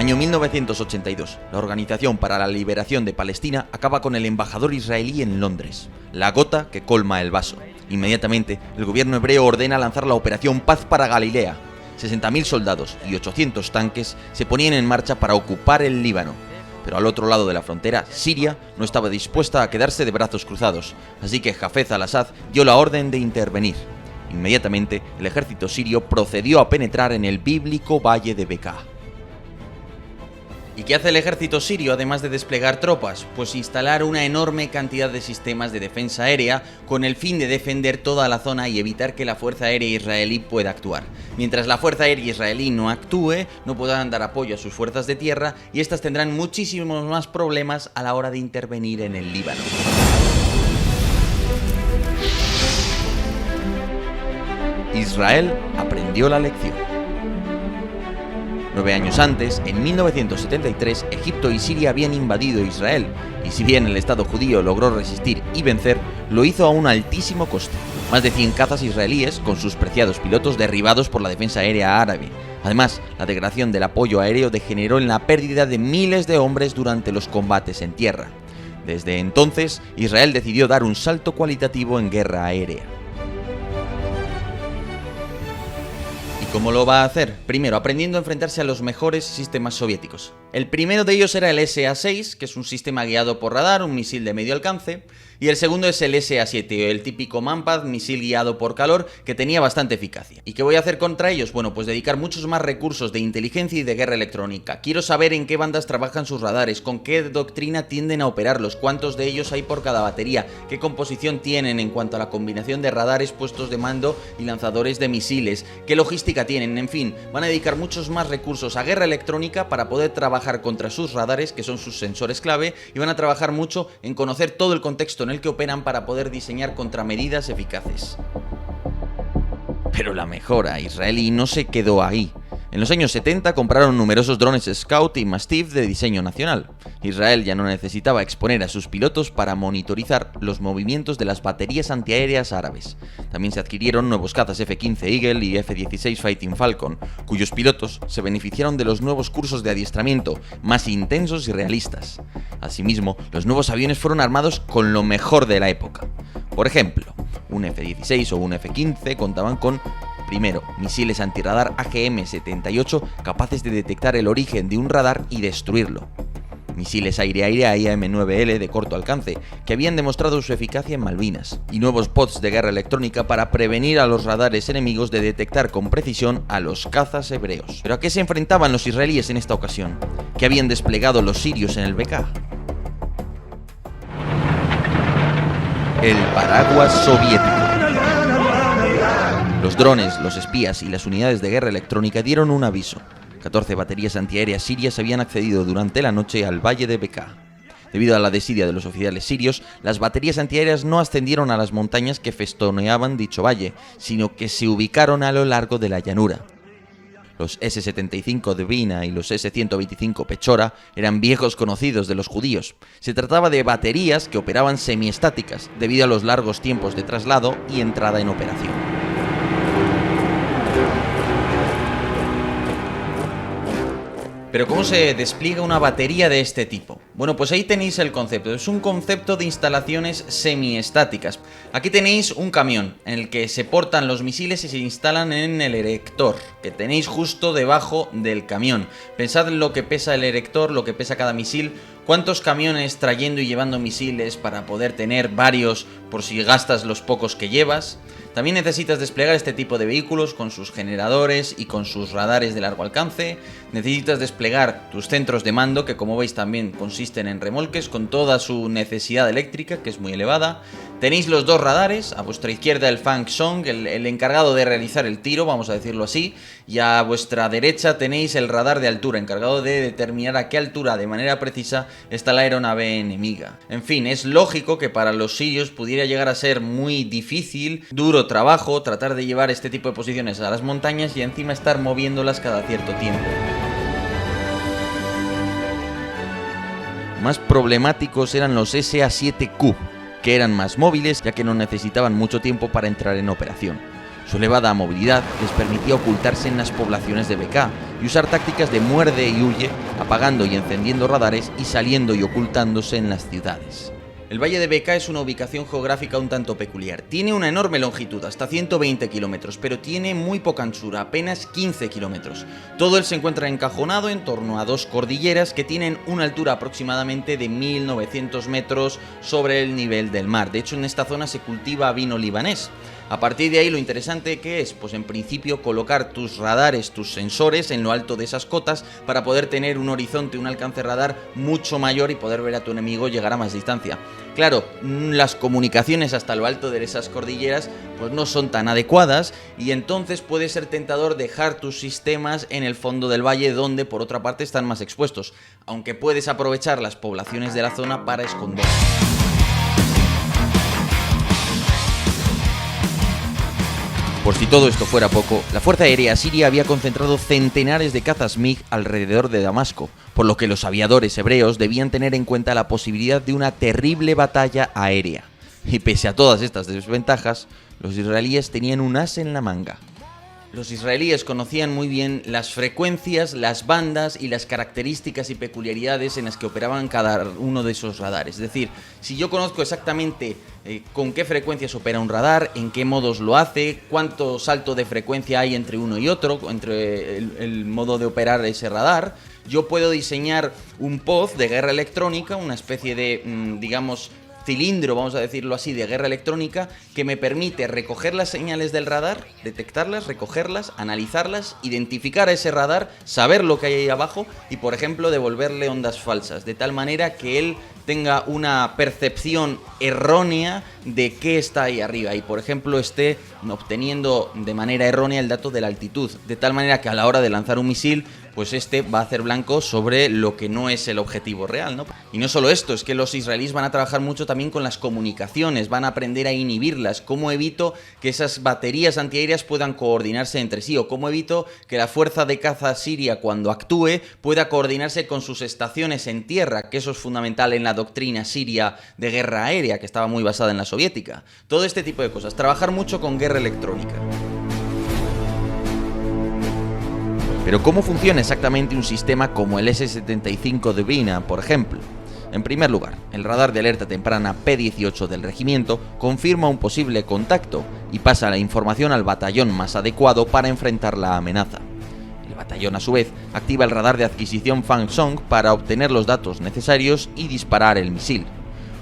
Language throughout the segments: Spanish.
Año 1982. La Organización para la Liberación de Palestina acaba con el embajador israelí en Londres. La gota que colma el vaso. Inmediatamente, el gobierno hebreo ordena lanzar la Operación Paz para Galilea. 60.000 soldados y 800 tanques se ponían en marcha para ocupar el Líbano. Pero al otro lado de la frontera, Siria no estaba dispuesta a quedarse de brazos cruzados, así que Hafez al-Assad dio la orden de intervenir. Inmediatamente, el ejército sirio procedió a penetrar en el bíblico valle de Bekaa. ¿Y qué hace el ejército sirio además de desplegar tropas? Pues instalar una enorme cantidad de sistemas de defensa aérea con el fin de defender toda la zona y evitar que la Fuerza Aérea Israelí pueda actuar. Mientras la Fuerza Aérea Israelí no actúe, no podrán dar apoyo a sus fuerzas de tierra y estas tendrán muchísimos más problemas a la hora de intervenir en el Líbano. Israel aprendió la lección. 9 años antes, en 1973, Egipto y Siria habían invadido Israel, y si bien el Estado judío logró resistir y vencer, lo hizo a un altísimo coste. Más de 100 cazas israelíes, con sus preciados pilotos, derribados por la defensa aérea árabe. Además, la degradación del apoyo aéreo degeneró en la pérdida de miles de hombres durante los combates en tierra. Desde entonces, Israel decidió dar un salto cualitativo en guerra aérea. ¿Cómo lo va a hacer? Primero, aprendiendo a enfrentarse a los mejores sistemas soviéticos. El primero de ellos era el SA-6, que es un sistema guiado por radar, un misil de medio alcance, y el segundo es el SA-7, el típico Manpad, misil guiado por calor, que tenía bastante eficacia. ¿Y qué voy a hacer contra ellos? Bueno, pues dedicar muchos más recursos de inteligencia y de guerra electrónica. Quiero saber en qué bandas trabajan sus radares, con qué doctrina tienden a operarlos, cuántos de ellos hay por cada batería, qué composición tienen en cuanto a la combinación de radares, puestos de mando y lanzadores de misiles, qué logística tienen, en fin, van a dedicar muchos más recursos a guerra electrónica para poder trabajar contra sus radares, que son sus sensores clave, y van a trabajar mucho en conocer todo el contexto en el que operan para poder diseñar contramedidas eficaces. Pero la mejora israelí no se quedó ahí. En los años 70 compraron numerosos drones Scout y Mastiff de diseño nacional. Israel ya no necesitaba exponer a sus pilotos para monitorizar los movimientos de las baterías antiaéreas árabes. También se adquirieron nuevos cazas F-15 Eagle y F-16 Fighting Falcon, cuyos pilotos se beneficiaron de los nuevos cursos de adiestramiento, más intensos y realistas. Asimismo, los nuevos aviones fueron armados con lo mejor de la época. Por ejemplo, un F-16 o un F-15 contaban con: primero, misiles antirradar AGM-78 capaces de detectar el origen de un radar y destruirlo. Misiles aire-aire AIM-9L de corto alcance, que habían demostrado su eficacia en Malvinas. Y nuevos pods de guerra electrónica para prevenir a los radares enemigos de detectar con precisión a los cazas hebreos. ¿Pero a qué se enfrentaban los israelíes en esta ocasión? ¿Qué habían desplegado los sirios en el Bekaa? El paraguas soviético. Los drones, los espías y las unidades de guerra electrónica dieron un aviso. 14 baterías antiaéreas sirias habían accedido durante la noche al valle de Bekaa. Debido a la desidia de los oficiales sirios, las baterías antiaéreas no ascendieron a las montañas que festoneaban dicho valle, sino que se ubicaron a lo largo de la llanura. Los S-75 Dvina y los S-125 Pechora eran viejos conocidos de los judíos. Se trataba de baterías que operaban semiestáticas, debido a los largos tiempos de traslado y entrada en operación. ¿Pero cómo se despliega una batería de este tipo? Bueno, pues ahí tenéis el concepto. Es un concepto de instalaciones semiestáticas. Aquí tenéis un camión en el que se portan los misiles y se instalan en el erector, que tenéis justo debajo del camión. Pensad en lo que pesa el erector, lo que pesa cada misil. ¿Cuántos camiones trayendo y llevando misiles para poder tener varios por si gastas los pocos que llevas? También necesitas desplegar este tipo de vehículos con sus generadores y con sus radares de largo alcance. Necesitas desplegar tus centros de mando, que como veis también consisten en remolques con toda su necesidad eléctrica, que es muy elevada. Tenéis los dos radares, a vuestra izquierda el Fang Song, el encargado de realizar el tiro, vamos a decirlo así, y a vuestra derecha tenéis el radar de altura, encargado de determinar a qué altura de manera precisa está la aeronave enemiga. En fin, es lógico que para los sirios pudiera llegar a ser muy difícil, duro trabajo, tratar de llevar este tipo de posiciones a las montañas y encima estar moviéndolas cada cierto tiempo. Más problemáticos eran los SA-7Q, que eran más móviles ya que no necesitaban mucho tiempo para entrar en operación. Su elevada movilidad les permitía ocultarse en las poblaciones de Bekaa y usar tácticas de muerde y huye, apagando y encendiendo radares y saliendo y ocultándose en las ciudades. El Valle de Bekaa es una ubicación geográfica un tanto peculiar. Tiene una enorme longitud, hasta 120 kilómetros, pero tiene muy poca anchura, apenas 15 kilómetros. Todo él se encuentra encajonado en torno a dos cordilleras que tienen una altura aproximadamente de 1900 metros sobre el nivel del mar. De hecho, en esta zona se cultiva vino libanés. A partir de ahí, lo interesante que es, pues en principio, colocar tus radares, tus sensores en lo alto de esas cotas para poder tener un horizonte, un alcance radar mucho mayor y poder ver a tu enemigo llegar a más distancia. Claro, las comunicaciones hasta lo alto de esas cordilleras pues no son tan adecuadas y entonces puede ser tentador dejar tus sistemas en el fondo del valle donde por otra parte están más expuestos, aunque puedes aprovechar las poblaciones de la zona para esconder. Por si todo esto fuera poco, la Fuerza Aérea Siria había concentrado centenares de cazas MiG alrededor de Damasco, por lo que los aviadores hebreos debían tener en cuenta la posibilidad de una terrible batalla aérea. Y pese a todas estas desventajas, los israelíes tenían un as en la manga. Los israelíes conocían muy bien las frecuencias, las bandas y las características y peculiaridades en las que operaban cada uno de esos radares. Es decir, si yo conozco exactamente con qué frecuencias opera un radar, en qué modos lo hace, cuánto salto de frecuencia hay entre uno y otro, entre el modo de operar ese radar, yo puedo diseñar un pod de guerra electrónica, una especie de, digamos, cilindro, vamos a decirlo así, de guerra electrónica que me permite recoger las señales del radar, detectarlas, recogerlas, analizarlas, identificar a ese radar, saber lo que hay ahí abajo y, por ejemplo, devolverle ondas falsas, de tal manera que él tenga una percepción errónea de qué está ahí arriba y, por ejemplo, esté obteniendo de manera errónea el dato de la altitud, de tal manera que a la hora de lanzar un misil pues este va a hacer blanco sobre lo que no es el objetivo real, ¿no? Y no solo esto, es que los israelíes van a trabajar mucho también con las comunicaciones, van a aprender a inhibirlas, cómo evito que esas baterías antiaéreas puedan coordinarse entre sí, o cómo evito que la fuerza de caza siria cuando actúe pueda coordinarse con sus estaciones en tierra, que eso es fundamental en la doctrina siria de guerra aérea, que estaba muy basada en la soviética. Todo este tipo de cosas, trabajar mucho con guerra electrónica. Pero ¿cómo funciona exactamente un sistema como el S-75 de Vina, por ejemplo? En primer lugar, el radar de alerta temprana P-18 del regimiento confirma un posible contacto y pasa la información al batallón más adecuado para enfrentar la amenaza. El batallón, a su vez, activa el radar de adquisición Fang Song para obtener los datos necesarios y disparar el misil.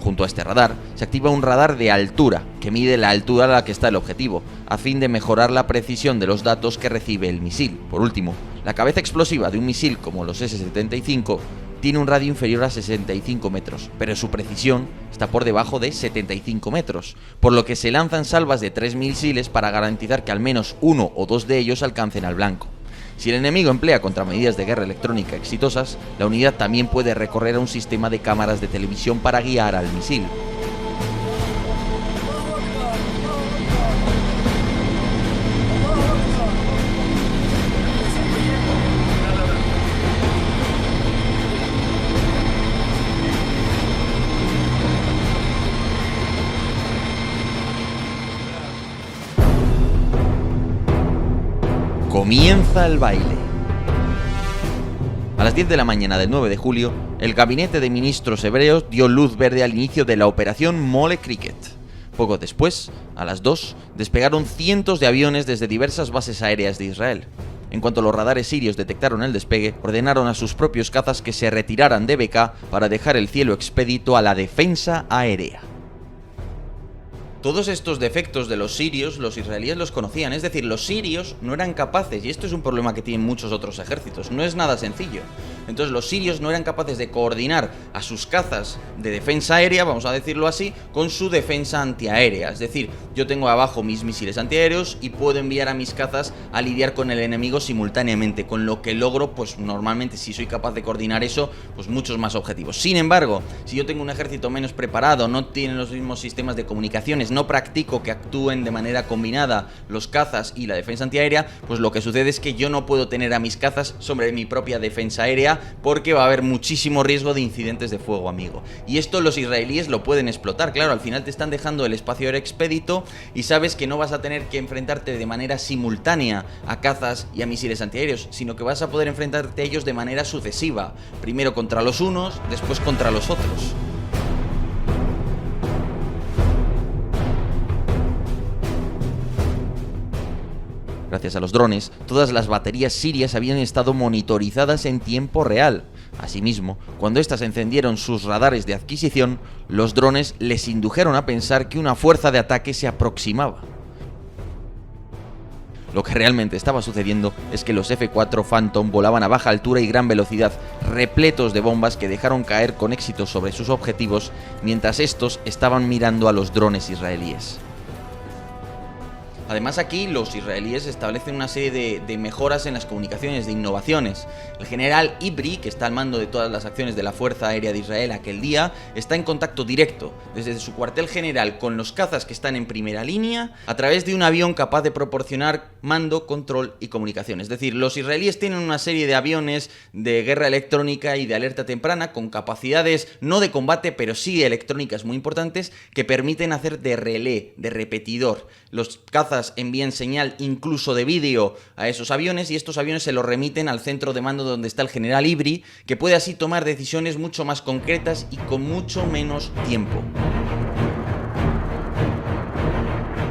Junto a este radar, se activa un radar de altura, que mide la altura a la que está el objetivo, a fin de mejorar la precisión de los datos que recibe el misil. Por último, la cabeza explosiva de un misil como los S-75 tiene un radio inferior a 65 metros, pero su precisión está por debajo de 75 metros, por lo que se lanzan salvas de 3 misiles para garantizar que al menos uno o dos de ellos alcancen al blanco. Si el enemigo emplea contramedidas de guerra electrónica exitosas, la unidad también puede recorrer a un sistema de cámaras de televisión para guiar al misil. Comienza el baile. A las 10 de la mañana del 9 de julio, el gabinete de ministros hebreos dio luz verde al inicio de la operación Mole Cricket. Poco después, a las 2, despegaron cientos de aviones desde diversas bases aéreas de Israel. En cuanto los radares sirios detectaron el despegue, ordenaron a sus propios cazas que se retiraran de Bekaa para dejar el cielo expedito a la defensa aérea. Todos estos defectos de los sirios, los israelíes los conocían, es decir, los sirios no eran capaces, y esto es un problema que tienen muchos otros ejércitos, no es nada sencillo. Entonces los sirios no eran capaces de coordinar a sus cazas de defensa aérea, vamos a decirlo así, con su defensa antiaérea. Es decir, yo tengo abajo mis misiles antiaéreos y puedo enviar a mis cazas a lidiar con el enemigo simultáneamente, con lo que logro, pues normalmente si soy capaz de coordinar eso, pues muchos más objetivos. Sin embargo, si yo tengo un ejército menos preparado, no tiene los mismos sistemas de comunicaciones, no practico que actúen de manera combinada los cazas y la defensa antiaérea, pues lo que sucede es que yo no puedo tener a mis cazas sobre mi propia defensa aérea carretera porque va a haber muchísimo riesgo de incidentes de fuego amigo. Y esto los israelíes lo pueden explotar, claro, al final te están dejando el espacio aéreo expedito y sabes que no vas a tener que enfrentarte de manera simultánea a cazas y a misiles antiaéreos, sino que vas a poder enfrentarte a ellos de manera sucesiva, primero contra los unos, después contra los otros. Gracias a los drones, todas las baterías sirias habían estado monitorizadas en tiempo real. Asimismo, cuando éstas encendieron sus radares de adquisición, los drones les indujeron a pensar que una fuerza de ataque se aproximaba. Lo que realmente estaba sucediendo es que los F-4 Phantom volaban a baja altura y gran velocidad, repletos de bombas que dejaron caer con éxito sobre sus objetivos, mientras estos estaban mirando a los drones israelíes. Además, aquí los israelíes establecen una serie de mejoras en las comunicaciones, de innovaciones. El general Ivri, que está al mando de todas las acciones de la Fuerza Aérea de Israel aquel día, está en contacto directo desde su cuartel general con los cazas que están en primera línea a través de un avión capaz de proporcionar mando, control y comunicación. Es decir, los israelíes tienen una serie de aviones de guerra electrónica y de alerta temprana con capacidades no de combate, pero sí electrónicas muy importantes que permiten hacer de relé, de repetidor. Los cazas envían señal incluso de vídeo a esos aviones y estos aviones se los remiten al centro de mando donde está el general Ivri, que puede así tomar decisiones mucho más concretas y con mucho menos tiempo.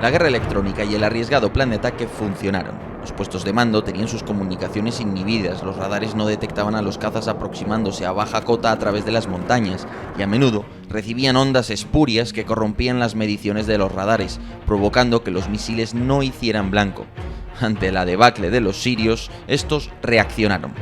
La guerra electrónica y el arriesgado plan de ataque funcionaron. Los puestos de mando tenían sus comunicaciones inhibidas, los radares no detectaban a los cazas aproximándose a baja cota a través de las montañas y a menudo recibían ondas espurias que corrompían las mediciones de los radares, provocando que los misiles no hicieran blanco. Ante la debacle de los sirios, estos reaccionaron.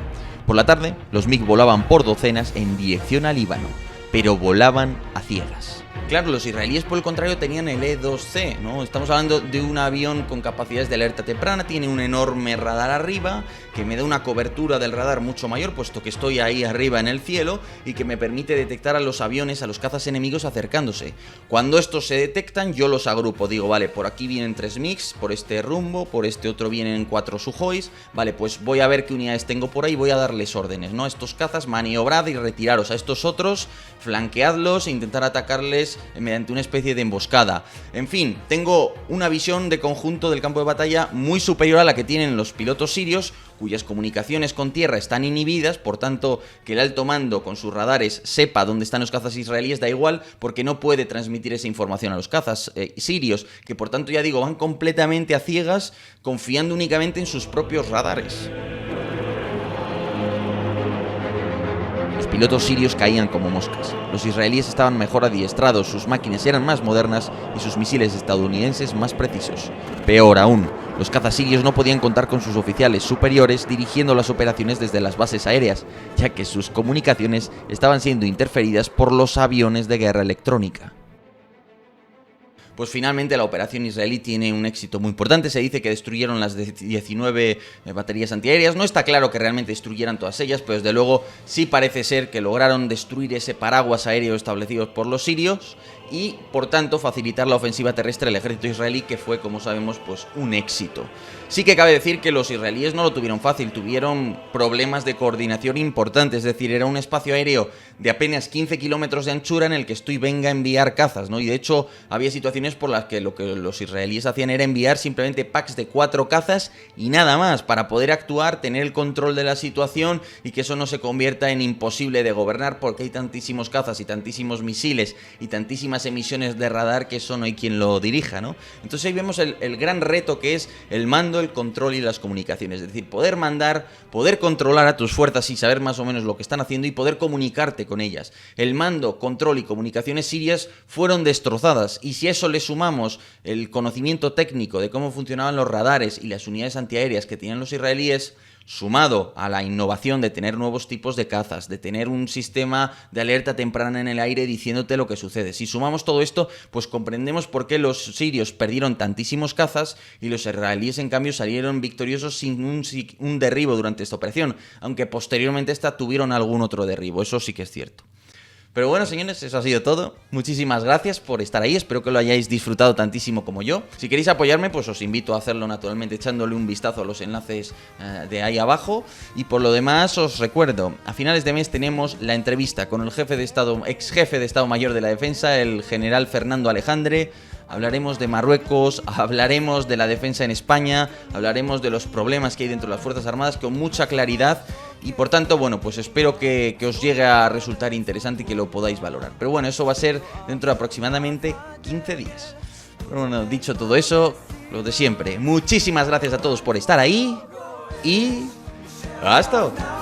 Por la tarde, los MiG volaban por docenas en dirección al Líbano, pero volaban a ciegas. Claro, los israelíes por el contrario tenían el E-2C, ¿no? Estamos hablando de un avión con capacidades de alerta temprana, tiene un enorme radar arriba, que me da una cobertura del radar mucho mayor, puesto que estoy ahí arriba en el cielo, y que me permite detectar a los aviones, a los cazas enemigos acercándose. Cuando estos se detectan, yo los agrupo, digo, vale, por aquí vienen 3 MiGs, por este rumbo, por este otro vienen 4 Sujojis, vale, pues voy a ver qué unidades tengo por ahí y voy a darles órdenes, ¿no? A estos cazas, maniobrad y retiraros, a estos otros, flanqueadlos e intentar atacarles mediante una especie de emboscada. En fin, tengo una visión de conjunto del campo de batalla muy superior a la que tienen los pilotos sirios, cuyas comunicaciones con tierra están inhibidas, por tanto, que el alto mando con sus radares sepa dónde están los cazas israelíes da igual, porque no puede transmitir esa información a los cazas sirios, que por tanto, ya digo, van completamente a ciegas, confiando únicamente en sus propios radares. Los pilotos sirios caían como moscas. Los israelíes estaban mejor adiestrados, sus máquinas eran más modernas y sus misiles estadounidenses más precisos. Peor aún, los cazas sirios no podían contar con sus oficiales superiores dirigiendo las operaciones desde las bases aéreas, ya que sus comunicaciones estaban siendo interferidas por los aviones de guerra electrónica. Pues finalmente la operación israelí tiene un éxito muy importante. Se dice que destruyeron las 19 baterías antiaéreas. No está claro que realmente destruyeran todas ellas, pero desde luego sí parece ser que lograron destruir ese paraguas aéreo establecido por los sirios y, por tanto, facilitar la ofensiva terrestre del ejército israelí, que fue, como sabemos, pues un éxito. Sí que cabe decir que los israelíes no lo tuvieron fácil, tuvieron problemas de coordinación importantes, es decir, era un espacio aéreo de apenas 15 kilómetros de anchura en el que estoy venga a enviar cazas, ¿no? Y de hecho había situaciones por las que lo que los israelíes hacían era enviar simplemente packs de 4 cazas y nada más, para poder actuar, tener el control de la situación y que eso no se convierta en imposible de gobernar, porque hay tantísimos cazas y tantísimos misiles y tantísimas emisiones de radar que eso no hay quien lo dirija, ¿no? Entonces ahí vemos el gran reto que es el mando, el control y las comunicaciones, es decir, poder mandar, poder controlar a tus fuerzas y saber más o menos lo que están haciendo y poder comunicarte con ellas. El mando, control y comunicaciones sirias fueron destrozadas, y si a eso le sumamos el conocimiento técnico de cómo funcionaban los radares y las unidades antiaéreas que tenían los israelíes, sumado a la innovación de tener nuevos tipos de cazas, de tener un sistema de alerta temprana en el aire diciéndote lo que sucede. Si sumamos todo esto, pues comprendemos por qué los sirios perdieron tantísimos cazas y los israelíes, en cambio, salieron victoriosos sin un derribo durante esta operación, aunque posteriormente tuvieron algún otro derribo, eso sí que es cierto. Pero bueno, señores, eso ha sido todo. Muchísimas gracias por estar ahí. Espero que lo hayáis disfrutado tantísimo como yo. Si queréis apoyarme, pues os invito a hacerlo naturalmente echándole un vistazo a los enlaces de ahí abajo. Y por lo demás, os recuerdo, a finales de mes tenemos la entrevista con el ex jefe de Estado Mayor de la Defensa, el general Fernando Alejandre. Hablaremos de Marruecos, hablaremos de la defensa en España, hablaremos de los problemas que hay dentro de las Fuerzas Armadas con mucha claridad y por tanto, bueno, pues espero que os llegue a resultar interesante y que lo podáis valorar. Pero bueno, eso va a ser dentro de aproximadamente 15 días. Pero bueno, dicho todo eso, lo de siempre. Muchísimas gracias a todos por estar ahí y hasta otra.